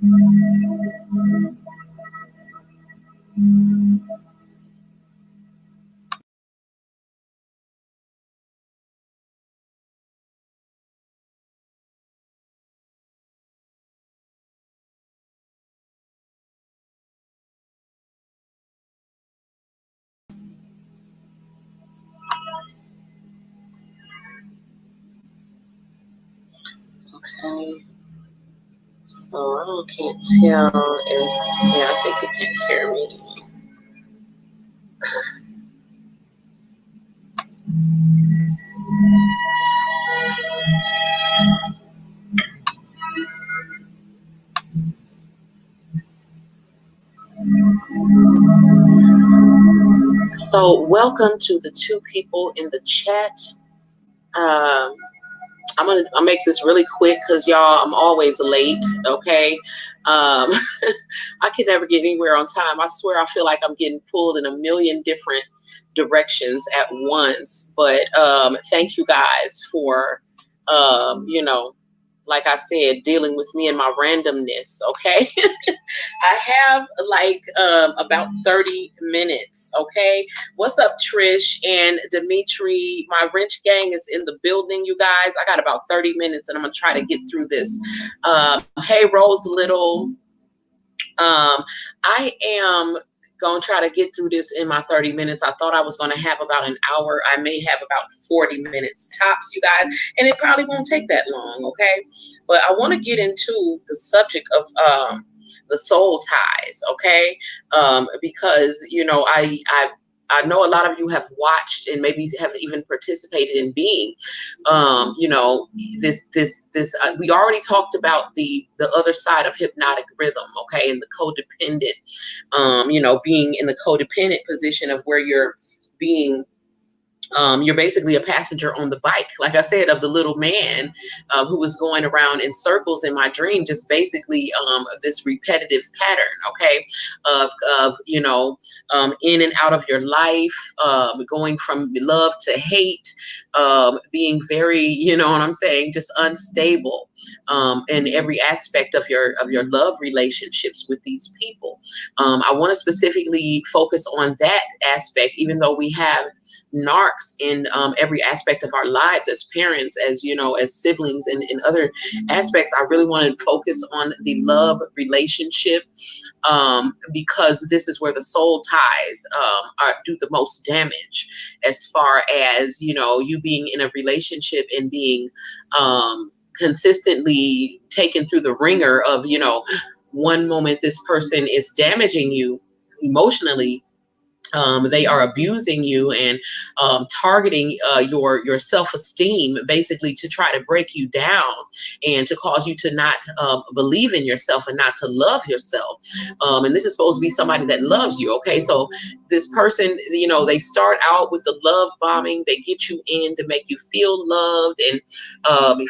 Okay. So I can't tell if, yeah, I think it can hear me. So welcome to the two people in the chat. Um, I'll make this really quick because y'all, I'm always late. Okay. I can never get anywhere on time. I swear I feel like I'm getting pulled in a million different directions at once. But thank you guys for, you know, like I said, dealing with me and my randomness. Okay. I have like about 30 minutes. Okay. What's up, Trish and Dimitri? My wrench gang is in the building, you guys. I got about 30 minutes and I'm going to try to get through this. Hey, Rose Little. I am going to try to get through this in my 30 minutes. I thought I was going to have about an hour. I may have about 40 minutes tops, you guys, and it probably won't take that long, okay? But I want to get into the subject of the soul ties, okay? Because, you know, I know a lot of you have watched and maybe have even participated in being, you know, we already talked about the other side of hypnotic rhythm, okay, and the codependent, you know, being in the codependent position of where you're basically a passenger on the bike, like I said, of the little man who was going around in circles in my dream, just basically this repetitive pattern, okay, of you know, in and out of your life, going from love to hate, being very, you know what I'm saying, just unstable in every aspect of your love relationships with these people. I want to specifically focus on that aspect, even though we have narcs in every aspect of our lives as parents, as you know, as siblings, and in other aspects. I really want to focus on the love relationship because this is where the soul ties do the most damage, as far as, you know, you being in a relationship and being consistently taken through the ringer of, you know, one moment this person is damaging you emotionally, they are abusing you and targeting your self-esteem, basically to try to break you down and to cause you to not believe in yourself and not to love yourself. And this is supposed to be somebody that loves you. Okay, so this person, you know, they start out with the love bombing. They get you in to make you feel loved and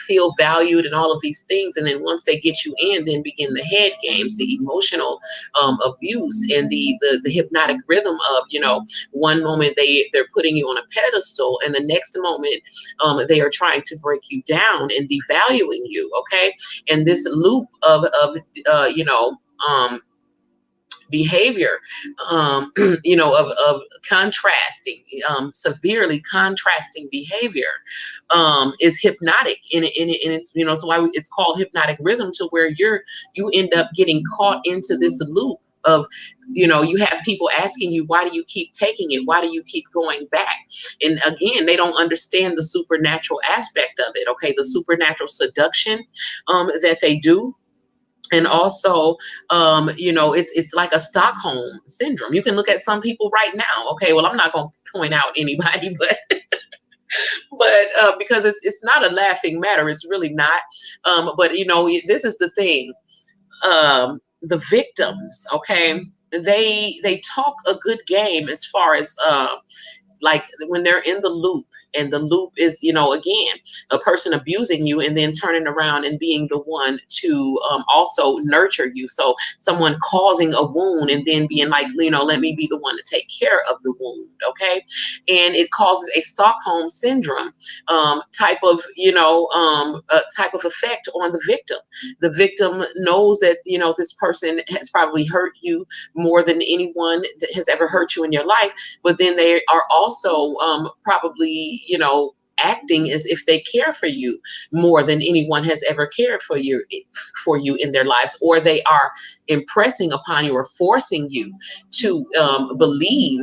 feel valued and all of these things. And then once they get you in, then begin the head games, the emotional abuse, and the hypnotic rhythm of, you know, one moment they're putting you on a pedestal, and the next moment they are trying to break you down and devaluing you. Okay, and this loop of you know, behavior, you know, of contrasting, severely contrasting behavior, is hypnotic, and it's, you know, so why it's called hypnotic rhythm, to where you end up getting caught into this loop of, you know, you have people asking you, why do you keep taking it? Why do you keep going back? And again, they don't understand the supernatural aspect of it. Okay, the supernatural seduction that they do. And also, you know, it's like a Stockholm syndrome. You can look at some people right now. Okay, well, I'm not going to point out anybody, but because it's not a laughing matter, it's really not. But you know, this is the thing. The victims, okay, they talk a good game as far as like when they're in the loop, and the loop is, again, a person abusing you and then turning around and being the one to also nurture you. So someone causing a wound and then being like, let me be the one to take care of the wound. Okay. And it causes a Stockholm syndrome type of, type of effect on the victim. The victim knows that, this person has probably hurt you more than anyone that has ever hurt you in your life, but then they are also probably, acting as if they care for you more than anyone has ever cared for you in their lives, or they are impressing upon you or forcing you to believe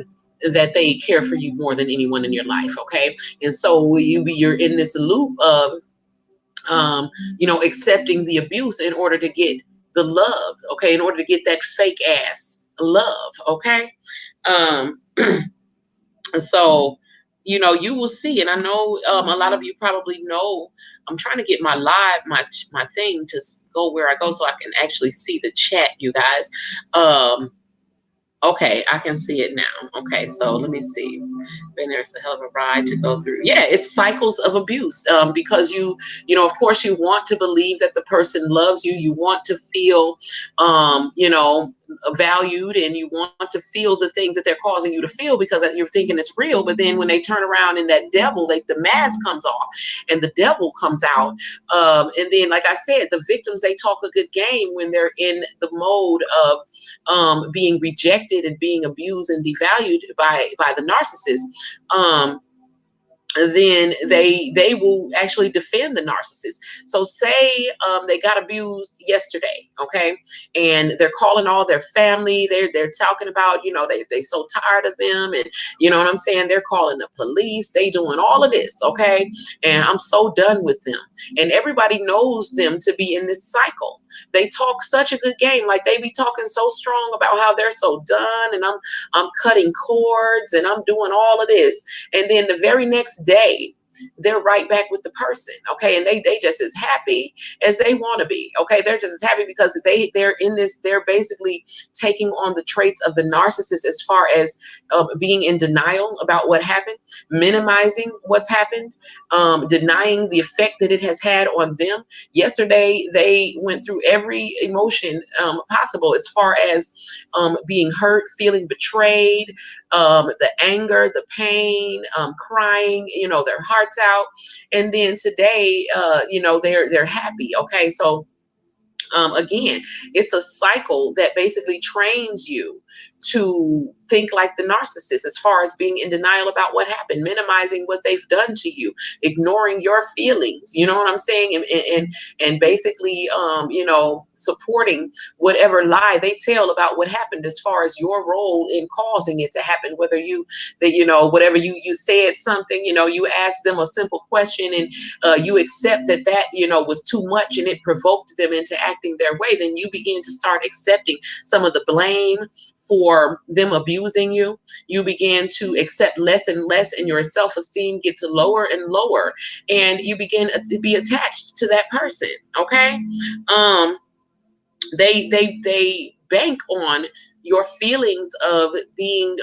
that they care for you more than anyone in your life. Okay. And so you're in this loop of um, accepting the abuse in order to get the love. Okay. In order to get that fake ass love. Okay. um so you will see, and I know a lot of you probably know. I'm trying to get my thing to go where I go so I can actually see the chat, you guys. Okay, I can see it now. Okay, so let me see. Been there, it's a hell of a ride to go through. Yeah, it's cycles of abuse. Because of course, you want to believe that the person loves you. You want to feel, valued, and you want to feel the things that they're causing you to feel because you're thinking it's real. But then when they turn around and that devil, like the mask comes off, and the devil comes out, and then, like I said, the victims, they talk a good game when they're in the mode of being rejected and being abused and devalued by the narcissist. Then they will actually defend the narcissist. So say they got abused yesterday, okay, and they're calling all their family. They're talking about, they so tired of them, and you know what I'm saying. They're calling the police. They doing all of this, okay, and I'm so done with them. And everybody knows them to be in this cycle. They talk such a good game, like they be talking so strong about how they're so done, and I'm cutting cords, and I'm doing all of this, and then the very next day they're right back with the person. Okay. And they just as happy as they want to be. Okay. They're just as happy because they're in this, they're basically taking on the traits of the narcissist as far as being in denial about what happened, minimizing what's happened, denying the effect that it has had on them. Yesterday they went through every emotion possible, as far as being hurt, feeling betrayed, the anger, the pain, crying, their hearts out. And then today, they're happy. Okay. So again, it's a cycle that basically trains you to think like the narcissist, as far as being in denial about what happened, minimizing what they've done to you, ignoring your feelings. You know what I'm saying? And basically, supporting whatever lie they tell about what happened, as far as your role in causing it to happen. Whether whatever you said something, you asked them a simple question, and you accept that was too much and it provoked them into acting their way, then you begin to start accepting some of the blame for them abusing you. You begin to accept less and less, and your self-esteem gets lower and lower, and you begin to be attached to that person. Okay. um they bank on your feelings of being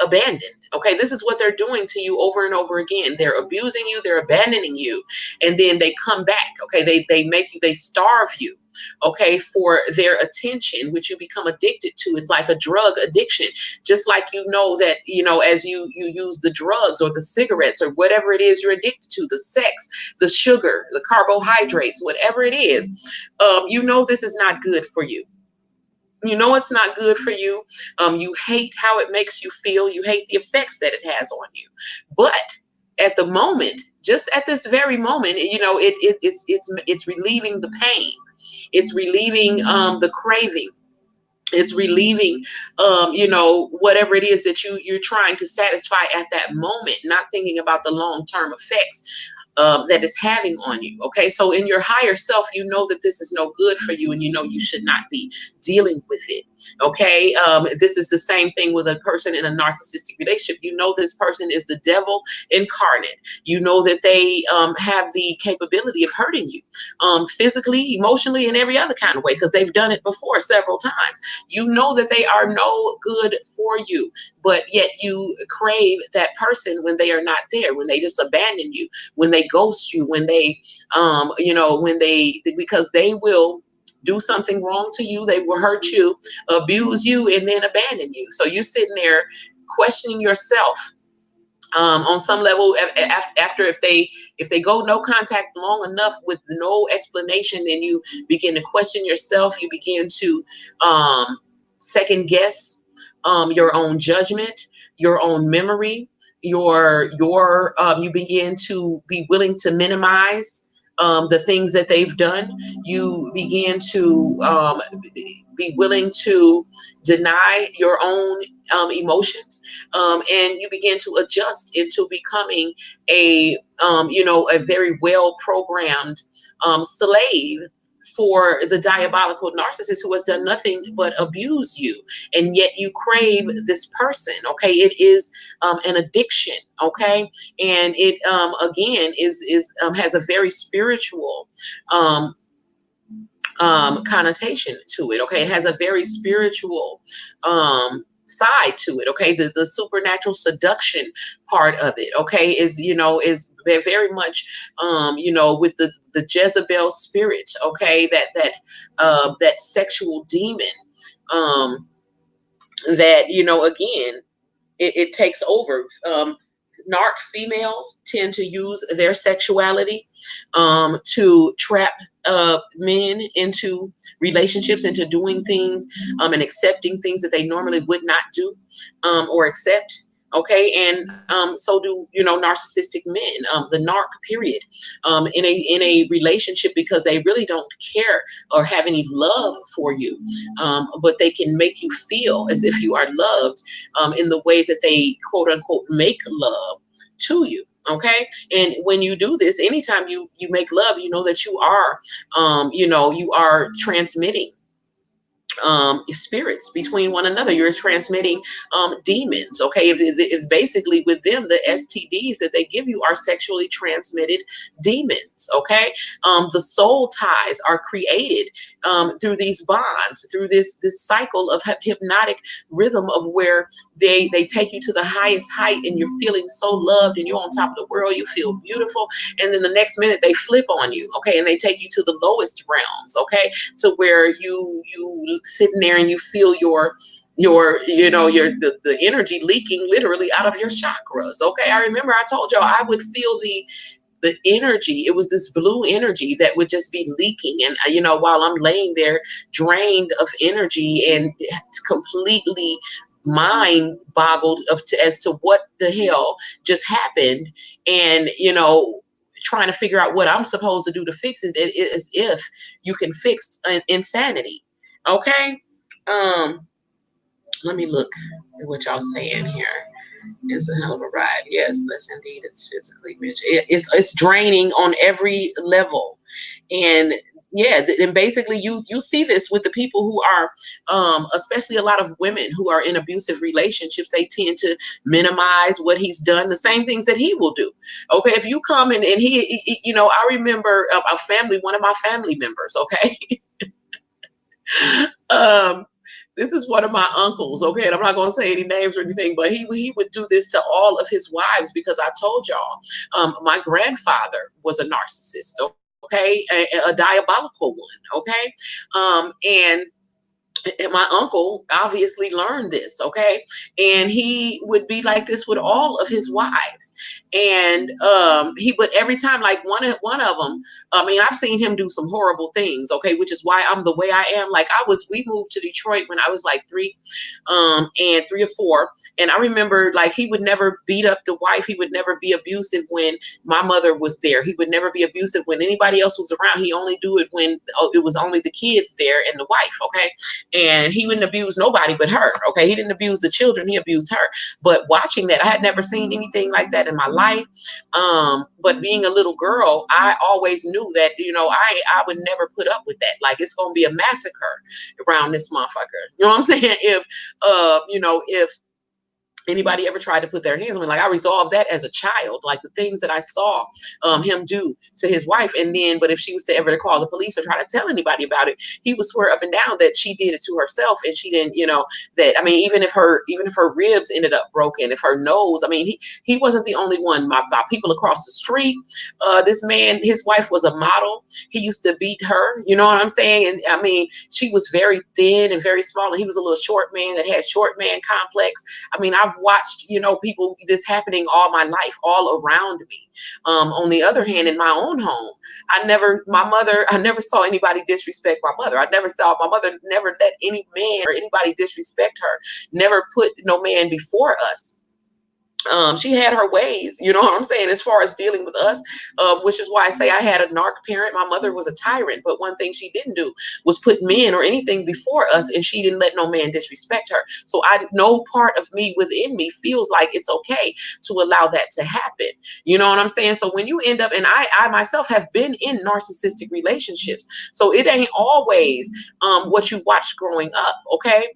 abandoned. Okay, this is what they're doing to you over and over again. They're abusing you, they're abandoning you, and then they come back. Okay, they make you, they starve you, okay, for their attention, which you become addicted to. It's like a drug addiction. Just like, that as you use the drugs or the cigarettes or whatever it is you're addicted to, the sex, the sugar, the carbohydrates, whatever it is, this is not good for you. It's not good for you. You hate how it makes you feel. You hate the effects that it has on you. But at the moment, just at this very moment, it's relieving the pain. It's relieving the craving. It's relieving, whatever it is that you're trying to satisfy at that moment, not thinking about the long term effects. that it's having on you. Okay, so in your higher self, you know that this is no good for you, and you know you should not be dealing with it. Okay, this is the same thing with a person in a narcissistic relationship. You know this person is the devil incarnate. You know that they have the capability of hurting you, physically, emotionally, and every other kind of way, because they've done it before several times. You know that they are no good for you, but yet you crave that person when they are not there, when they just abandon you, when they ghost you, when they, when they, because they will do something wrong to you, they will hurt you, abuse you, and then abandon you. So you're sitting there questioning yourself, on some level. After, if they go no contact long enough with no explanation, then you begin to question yourself. You begin to second guess your own judgment, your own memory, you begin to be willing to minimize the things that they've done. You begin to be willing to deny your own emotions, and you begin to adjust into becoming a very well programmed slave for the diabolical narcissist who has done nothing but abuse you, and yet you crave this person. Okay, it is an addiction. Okay, and it again is has a very spiritual um, connotation to it. Okay, it has a very spiritual side to it. Okay, the supernatural seduction part of it. Okay, is very much with the Jezebel spirit. Okay, that sexual demon, um, that again, it takes over. Narc females tend to use their sexuality to trap men into relationships, into doing things, and accepting things that they normally would not do, or accept. Okay, and so do narcissistic men. The narc period, in a relationship, because they really don't care or have any love for you, but they can make you feel as if you are loved in the ways that they quote unquote make love to you. Okay, and when you do this, anytime you make love, you know that you are transmitting spirits between one another. You're transmitting demons. Okay, it's basically with them, the STDs that they give you are sexually transmitted demons. Okay, the soul ties are created through these bonds, through this cycle of hypnotic rhythm of where they take you to the highest height, and you're feeling so loved, and you're on top of the world. You feel beautiful, and then the next minute they flip on you. Okay, and they take you to the lowest realms. Okay, to where you sitting there and you feel the energy leaking literally out of your chakras. Okay, I remember I told y'all I would feel the energy. It was this blue energy that would just be leaking, and while I'm laying there drained of energy and completely mind boggled as to what the hell just happened, and trying to figure out what I'm supposed to do to fix it. It is if you can fix insanity. Okay, let me look at what y'all saying here. It's a hell of a ride. Yes, yes, indeed. It's physically mentioned. It's draining on every level, and yeah, and basically you see this with the people who are, especially a lot of women who are in abusive relationships. They tend to minimize what he's done, the same things that he will do. Okay, if you come in and I remember one of my family members. Okay, um, this is one of my uncles, okay, and I'm not going to say any names or anything, but he would do this to all of his wives, because I told y'all, my grandfather was a narcissist, okay, a diabolical one, okay, and my uncle obviously learned this. Okay, and he would be like this with all of his wives, and he would, every time, like one of them, I mean, I've seen him do some horrible things. Okay, which is why I'm the way I am. Like, we moved to Detroit when I was like three or four, and I remember, like, he would never beat up the wife. He would never be abusive when my mother was there. He would never be abusive when anybody else was around. He only do it when it was only the kids there and the wife. Okay, and he wouldn't abuse nobody but her. Okay, he didn't abuse the children, he abused her. But watching that, I had never seen anything like that in my life. But being a little girl, I always knew that, I would never put up with that. Like, it's gonna be a massacre around this motherfucker. You know what I'm saying? If anybody ever tried to put their hands on me, like, I resolved that as a child, like the things that I saw him do to his wife. And then, but if she was to ever call the police or try to tell anybody about it, he would swear up and down that she did it to herself, and she didn't, that, I mean, even if her ribs ended up broken, if her nose, I mean, he wasn't the only one. My people across the street, this man, his wife was a model. He used to beat her, you know what I'm saying? And I mean, she was very thin and very small, and he was a little short man that had short man complex. I mean, I've watched, people, this happening all my life, all around me. On the other hand, in my own home, I never saw anybody disrespect my mother. I never saw my mother never let any man or anybody disrespect her, never put no man before us. She had her ways, you know what I'm saying, as far as dealing with us, which is why I say I had a narc parent. My mother was a tyrant, but one thing she didn't do was put men or anything before us, and she didn't let no man disrespect her. So no part of me within me feels like it's okay to allow that to happen. You know what I'm saying? So when you end up, and I myself have been in narcissistic relationships, so it ain't always what you watched growing up, okay?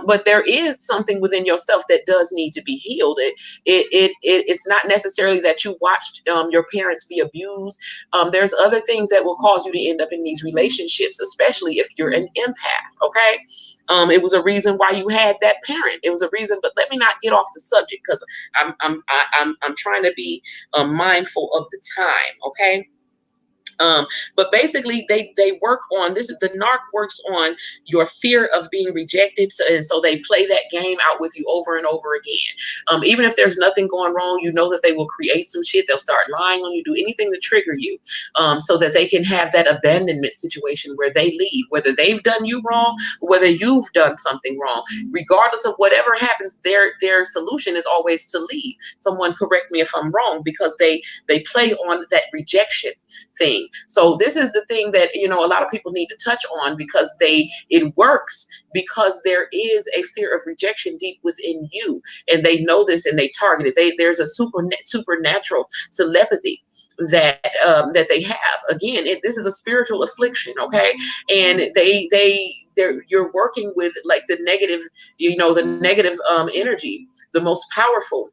But there is something within yourself that does need to be healed. It's not necessarily that you watched your parents be abused. There's other things that will cause you to end up in these relationships, especially if you're an empath. Okay, it was a reason why you had that parent. It was a reason. But let me not get off the subject, because I'm trying to be mindful of the time. Okay. But basically, they work on this. Is the narc works on your fear of being rejected, and so they play that game out with you over and over again. Even if there's nothing going wrong, you know that they will create some shit. They'll start lying on you, do anything to trigger you, so that they can have that abandonment situation where they leave, whether they've done you wrong, or whether you've done something wrong. Regardless of whatever happens, their solution is always to leave. Someone correct me if I'm wrong, because they play on that rejection thing. So this is the thing that, a lot of people need to touch on, because it works because there is a fear of rejection deep within you, and they know this, and they target it. There's a supernatural telepathy that they have. Again, this is a spiritual affliction, okay? And you're working with, like, the negative, the negative energy, the most powerful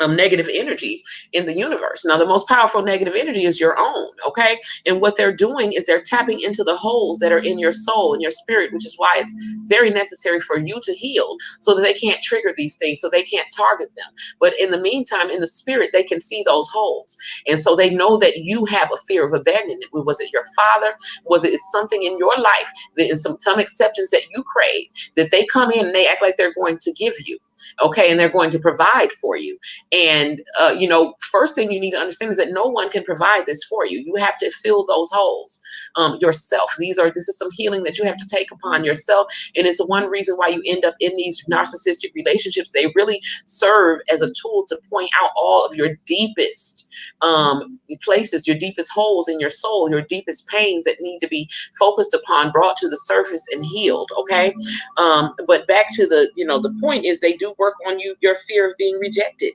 negative energy in the universe. Now, the most powerful negative energy is your own, okay? And what they're doing is they're tapping into the holes that are in your soul and your spirit, which is why it's very necessary for you to heal, so that they can't trigger these things, so they can't target them. But in the meantime, in the spirit, they can see those holes. And so they know that you have a fear of abandonment. Was it your father? Was it something in your life, that in some acceptance that you crave, that they come in and they act like they're going to give you, okay? And they're going to provide for you. And, first thing you need to understand is that no one can provide this for you. You have to fill those holes yourself. This is some healing that you have to take upon yourself. And it's one reason why you end up in these narcissistic relationships. They really serve as a tool to point out all of your deepest places, your deepest holes in your soul, your deepest pains that need to be focused upon, brought to the surface and healed. Okay. But back to the point is, they do work on your fear of being rejected.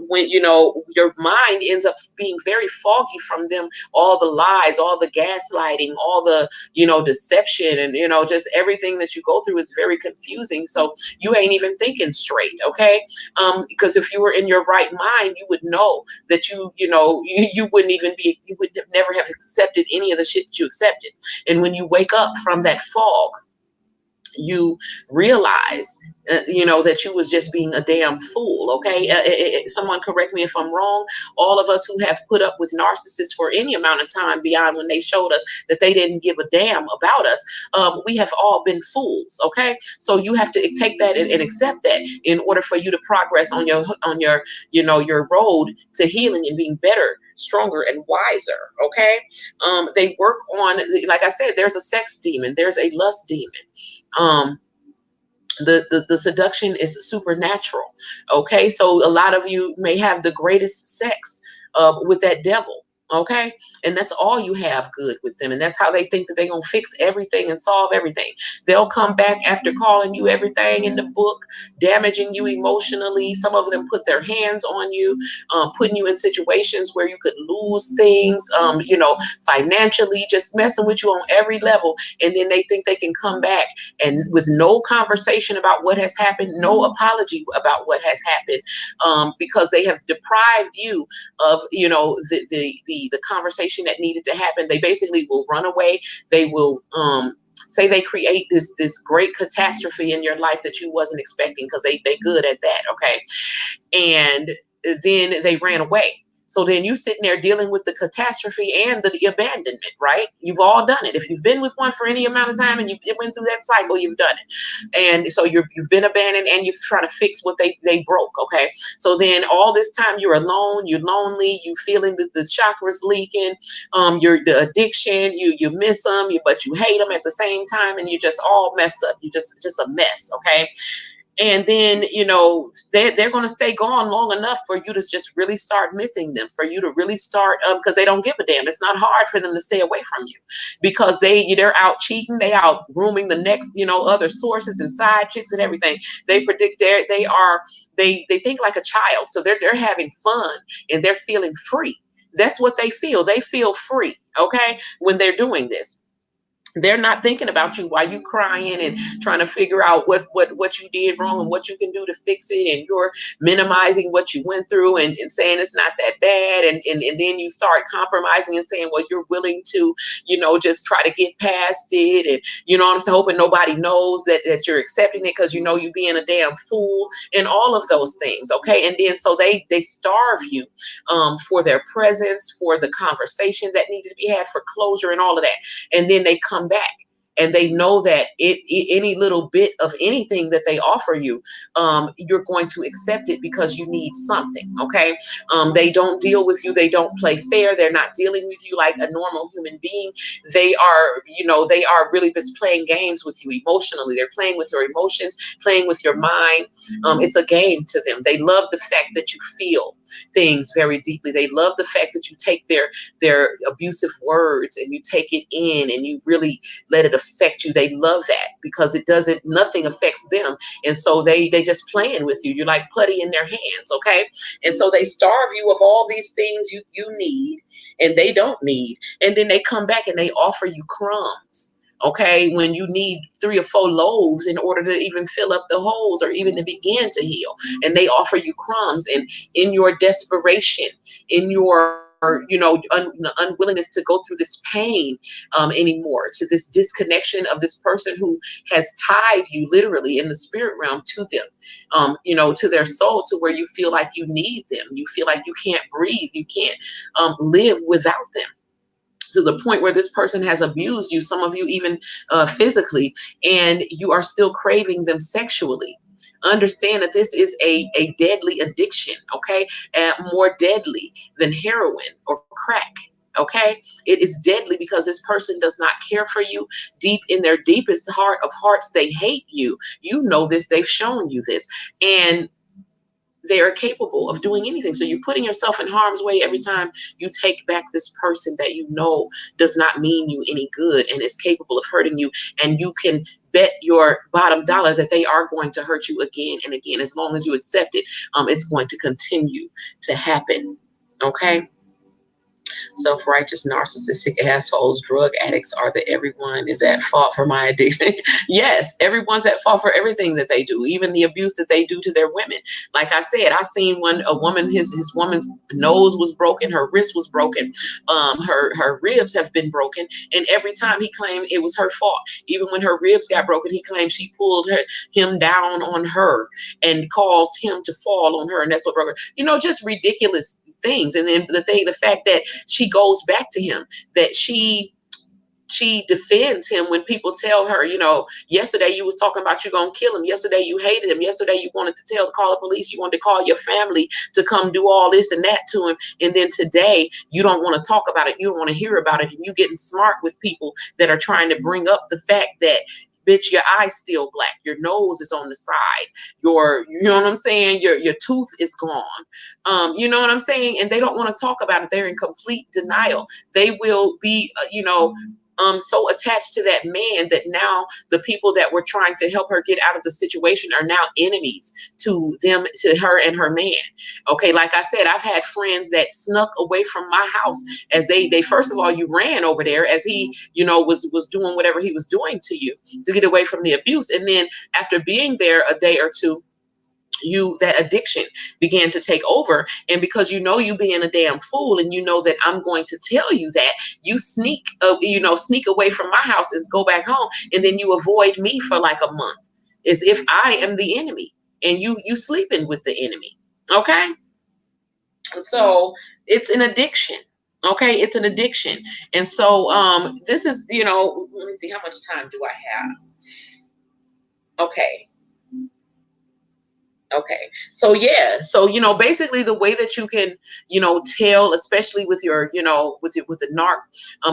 When your mind ends up being very foggy from them, all the lies, all the gaslighting, all the deception, and just everything that you go through is very confusing. So you ain't even thinking straight, okay? Because if you were in your right mind, you would know that you wouldn't even be, you would never have accepted any of the shit that you accepted. And when you wake up from that fog, you realize that you was just being a damn fool. Okay, someone correct me if I'm wrong. All of us who have put up with narcissists for any amount of time beyond when they showed us that they didn't give a damn about us, we have all been fools. Okay, so you have to take that and accept that in order for you to progress on your road to healing and being better, stronger, and wiser. Okay, they work on, like I said, there's a sex demon, there's a lust demon. The seduction is supernatural. Okay, so a lot of you may have the greatest sex with that devil. Okay. And that's all you have good with them. And that's how they think that they're going to fix everything and solve everything. They'll come back after calling you everything in the book, damaging you emotionally. Some of them put their hands on you, putting you in situations where you could lose things, financially, just messing with you on every level. And then they think they can come back and with no conversation about what has happened, no apology about what has happened, because they have deprived you of the conversation that needed to happen. They basically will run away. They will say they create this great catastrophe in your life that you wasn't expecting, because they good at that. Okay. And then they ran away. So then you sitting there dealing with the catastrophe and the abandonment, right? You've all done it. If you've been with one for any amount of time and you went through that cycle, you've done it. And so you've been abandoned and you're trying to fix what they broke. Okay. So then all this time you're alone, you're lonely, you feeling the chakras leaking, you're the addiction, you miss them, but you hate them at the same time, and you're just all messed up. You just a mess. Okay. And then they're going to stay gone long enough for you to just really start missing them, for you to really start because they don't give a damn. It's not hard for them to stay away from you, because they're out cheating, they out grooming the next other sources and side chicks and everything. They predict they think like a child, so they're having fun and they're feeling free. That's what they feel free. Okay, when they're doing this, they're not thinking about you while you crying and trying to figure out what you did wrong and what you can do to fix it, and you're minimizing what you went through and saying it's not that bad, and then you start compromising and saying, well, you're willing to just try to get past it, and what I'm saying, hoping nobody knows that you're accepting it, because you being a damn fool and all of those things. Okay. And then so they starve you for their presence, for the conversation that needed to be had, for closure and all of that. And then they come back and they know that any little bit of anything that they offer you, you're going to accept it because you need something. Okay. They don't deal with you, they don't play fair, they're not dealing with you like a normal human being. They are really just playing games with you emotionally. They're playing with your emotions, playing with your mind. It's a game to them. They love the fact that you feel things very deeply. They love the fact that you take their abusive words and you take it in and you really let it affect you. They love that because nothing affects them. And so they just playing with you. You're like putty in their hands. Okay. And so they starve you of all these things you need and they don't need. And then they come back and they offer you crumbs. Okay, when you need 3 or 4 loaves in order to even fill up the holes or even to begin to heal, and they offer you crumbs, and in your desperation, in your unwillingness to go through this pain anymore, to this disconnection of this person who has tied you literally in the spirit realm to them, to their soul, to where you feel like you need them, you feel like you can't breathe, you can't live without them, to the point where this person has abused you, some of you even physically, and you are still craving them sexually. Understand that this is a deadly addiction, okay? More deadly than heroin or crack. Okay, it is deadly because this person does not care for you. Deep in their deepest heart of hearts, they hate you. You know this, they've shown you this. And they are capable of doing anything. So you're putting yourself in harm's way every time you take back this person that does not mean you any good and is capable of hurting you. And you can bet your bottom dollar that they are going to hurt you again and again. As long as you accept it, it's going to continue to happen. Okay. Self-righteous, narcissistic assholes, drug addicts are the everyone is at fault for my addiction. Yes, everyone's at fault for everything that they do, even the abuse that they do to their women. Like I said, I seen a woman, his woman's nose was broken, her wrist was broken, her ribs have been broken, and every time he claimed it was her fault. Even when her ribs got broken, he claimed she pulled him down on her and caused him to fall on her, and that's what broke her. Just ridiculous things. And then the fact that she goes back to him, that she defends him when people tell her, yesterday you was talking about you gonna kill him, yesterday you hated him, yesterday you wanted to call the police, you wanted to call your family to come do all this and that to him, and then today you don't want to talk about it, you don't want to hear about it, and you getting smart with people that are trying to bring up the fact that bitch, your eye's still black, your nose is on the side, you know what I'm saying, your tooth is gone. You know what I'm saying? And they don't want to talk about it. They're in complete denial. They will be, so attached to that man that now the people that were trying to help her get out of the situation are now enemies to them, to her and her man. Okay, like I said, I've had friends that snuck away from my house as they first of all, you ran over there as he, was doing whatever he was doing to you to get away from the abuse. And then after being there a day or two, that addiction began to take over. And because you being a damn fool, and that I'm going to tell you that, you sneak away from my house and go back home, and then you avoid me for like a month, as if I am the enemy, and you sleeping with the enemy. Okay, so it's an addiction. Okay, it's an addiction. And so this is, let me see, how much time do I have? Okay. Okay. So yeah. So basically the way that you can, tell, especially with your, with the narc,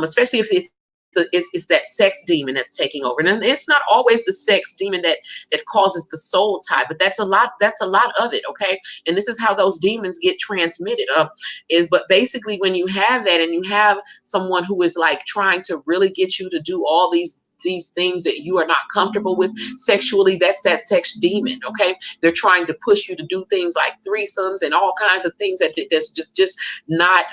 especially if it's that sex demon that's taking over, and it's not always the sex demon that causes the soul tie, but that's a lot. That's a lot of it. Okay. And this is how those demons get transmitted. But basically when you have that, and you have someone who is like trying to really get you to do all these things that you are not comfortable with sexually, that's that sex demon. Okay, they're trying to push you to do things like threesomes and all kinds of things that's just not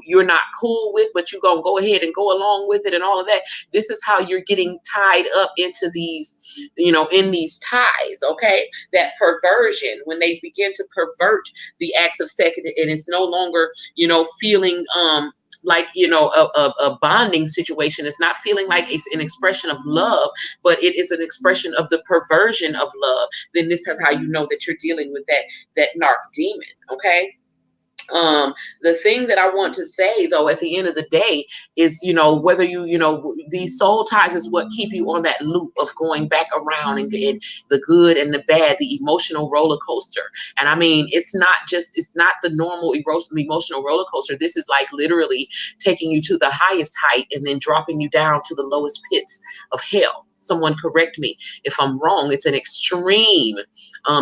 you're not cool with, but you're gonna go ahead and go along with it and all of that. This is how you're getting tied up into these, in these ties. Okay, that perversion, when they begin to pervert the acts of sex, and it's no longer feeling like a bonding situation. It's not feeling like it's an expression of love, but it is an expression of the perversion of love. Then this is how you know that you're dealing with that narc demon. Okay. The thing that I want to say though at the end of the day is, whether these soul ties is what keep you on that loop of going back around, and the good and the bad, the emotional roller coaster. And I mean, it's not the normal emotional roller coaster. This is like literally taking you to the highest height and then dropping you down to the lowest pits of hell. Someone correct me if I'm wrong. It's an extreme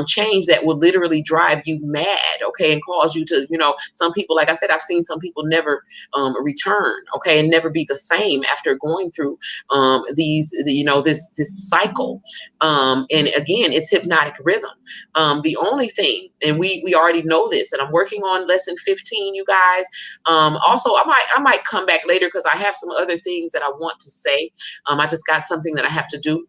change that will literally drive you mad, okay, and cause you to, some people, like I said, I've seen some people never return, okay, and never be the same after going through this cycle. And again, it's hypnotic rhythm. The only thing, and we already know this, and I'm working on lesson 15, you guys. Also, I might come back later because I have some other things that I want to say. I just got something that I have to do.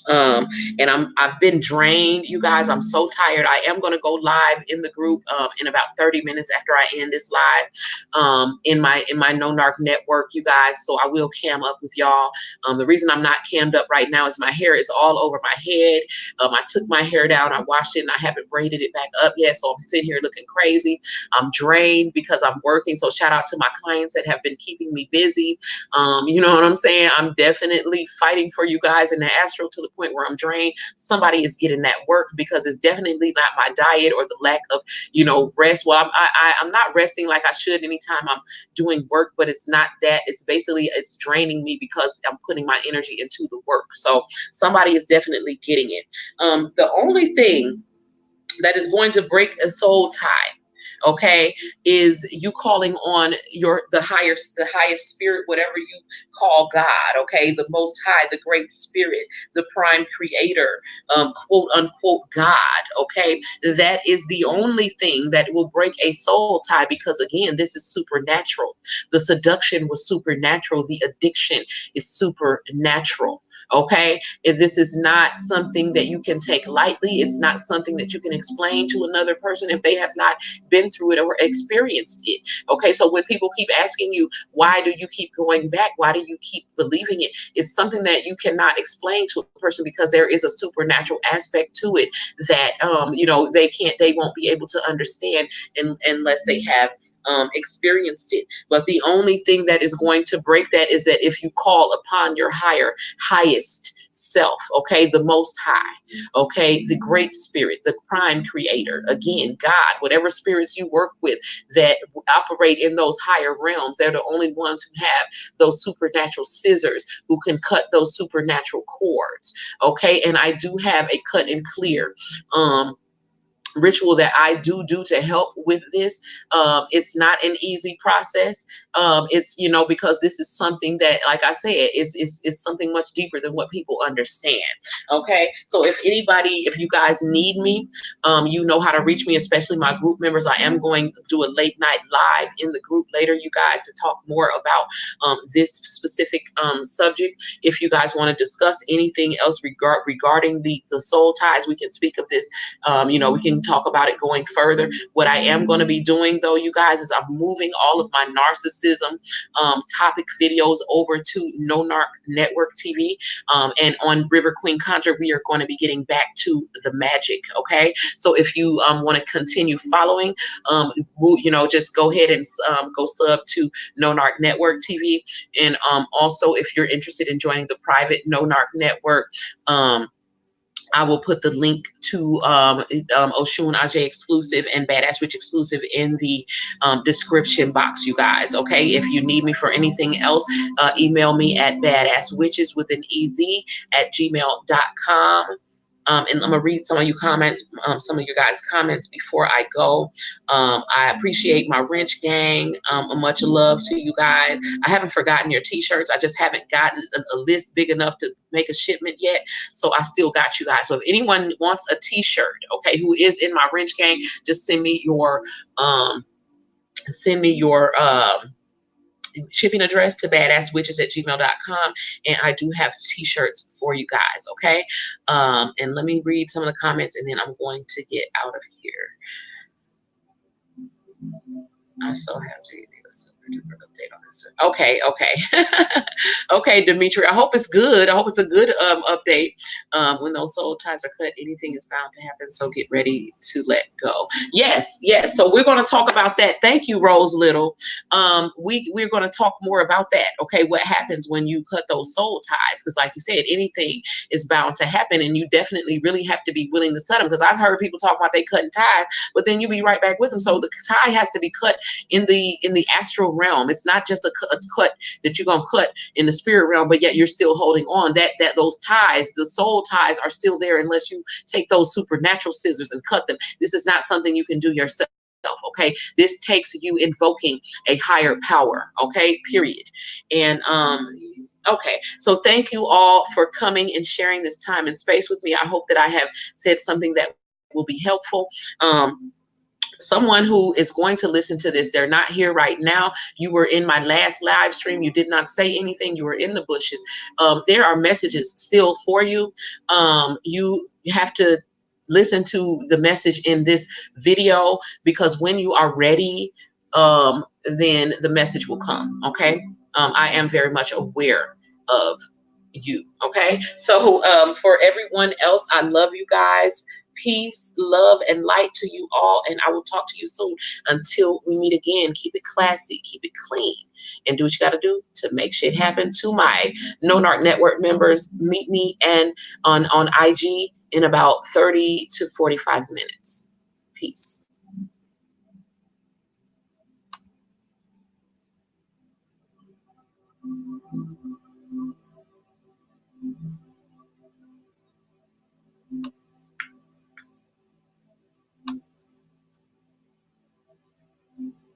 Um, and I've been drained, you guys. I'm so tired. I am going to go live in the group in about 30 minutes after I end this live in my No Narc network, you guys. So I will cam up with y'all. The reason I'm not cammed up right now is my hair is all over my head. I took my hair down, I washed it, and I haven't braided it back up yet. So I'm sitting here looking crazy. I'm drained because I'm working. So shout out to my clients that have been keeping me busy. You know what I'm saying? I'm definitely fighting for you guys in the astral to the point where I'm drained. Somebody is getting that work, because it's definitely not my diet or the lack of, rest. Well, I'm not resting like I should anytime I'm doing work, but it's not that. It's basically, it's draining me because I'm putting my energy into the work. So somebody is definitely getting it. The only thing that is going to break a soul tie, okay, is you calling on the highest spirit, whatever you call God, okay, the most high, the great spirit, the prime creator, quote unquote God, okay. That is the only thing that will break a soul tie, because again, this is supernatural. The seduction was supernatural. The addiction is supernatural. Okay, if this is not something that you can take lightly, it's not something that you can explain to another person if they have not been through it or experienced it. Okay, so when people keep asking you, why do you keep going back? Why do you keep believing it? It's something that you cannot explain to a person, because there is a supernatural aspect to it that they won't be able to understand unless they have experienced it. But the only thing that is going to break that is that if you call upon your highest self, okay, the Most High, okay, the Great Spirit, the Prime Creator, again, God, whatever spirits you work with that operate in those higher realms, they're the only ones who have those supernatural scissors who can cut those supernatural cords, okay? And I do have a cut and clear ritual that I do to help with this. It's not an easy process. It's, you know, because this is something that, like I said, is something much deeper than what people understand. Okay. So if anybody, if you guys need me, you know how to reach me, especially my group members. I am going to do a late night live in the group later, you guys, to talk more about this specific subject. If you guys want to discuss anything else regarding the soul ties, we can speak of this. You know, we can talk about it going further. What I am going to be doing, though, you guys, is I'm moving all of my narcissism topic videos over to No Narc Network TV. And on River Queen Conjure, we are going to be getting back to the magic. Okay. So if you want to continue following, you know, just go ahead and go sub to No Narc Network TV. And also, if you're interested in joining the private No Narc Network, I will put the link to Oshun Ajay exclusive and Badass Witch exclusive in the description box, you guys. Okay. If you need me for anything else, email me at badasswitches with an EZ at gmail.com. And I'm gonna read some of you comments, some of you guys' comments before I go. I appreciate my wrench gang. Much love to you guys. I haven't forgotten your t-shirts. I just haven't gotten a list big enough to make a shipment yet. So I still got you guys. So if anyone wants a t-shirt, okay, who is in my wrench gang, just send me your shipping address to badasswitches@gmail.com, and I do have t-shirts for you guys. Okay. And let me read some of the comments, and then I'm going to get out of here. I so have to give you a super duper update on this. Okay, okay. Okay, Dimitri. I hope it's good. I hope it's a good update. When those soul ties are cut, anything is bound to happen. So get ready to let go. Yes, yes. So we're going to talk about that. Thank you, Rose Little. We're going to talk more about that. Okay, what happens when you cut those soul ties? Because, like you said, anything is bound to happen, and you definitely really have to be willing to set them. Because I've heard people talk about they cutting ties, but then you be right back with them. So the tie has to be cut in the astral realm. It's not just a cut that you're gonna cut in the spirit realm, but yet you're still holding on. That those ties, the soul ties, are still there unless you take those supernatural scissors and cut them. This is not something you can do yourself. Okay, this takes you invoking a higher power. Okay, period. And okay, so thank you all for coming and sharing this time and space with me. I hope that I have said something that will be helpful. Someone who is going to listen to this, they're not here right now. You were in my last live stream. You did not say anything. You were in the bushes. There are messages still for you. You have to listen to the message in this video, because when you are ready, then the message will come. Okay. I am very much aware of you. Okay. So for everyone else, I love you guys. Peace, love, and light to you all. And I will talk to you soon. Until we meet again, keep it classy, keep it clean, and do what you got to do to make shit happen. To my No Narc Network members, meet me and on IG in about 30 to 45 minutes. Peace.